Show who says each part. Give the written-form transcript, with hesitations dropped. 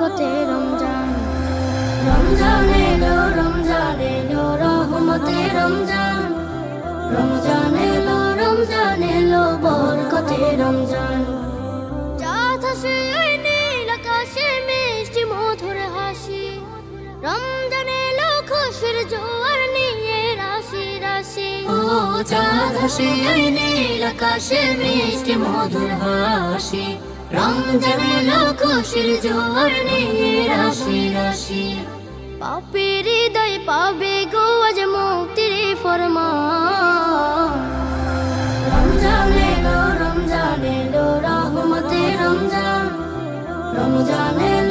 Speaker 1: বরকতে রমজান। রমজান এলো রহমতে রমজান। রমজান এলো বরকতে রমজান। চাঁদ হাসে ওই নীল আকাশে মিষ্টি মধুর হাসি। রমজান এলো খুশির জোয়ার নিয়ে রাশি রাশি।
Speaker 2: ও চাঁদ হাসে ওই নীল আকাশে মিষ্টি মধুর হাসি। রমজান এলো খুশির জোয়ার নিয়ে রাশি রাশি।
Speaker 1: পাপের হৃদয় পাবে গো আজ মুক্তির ফরমান।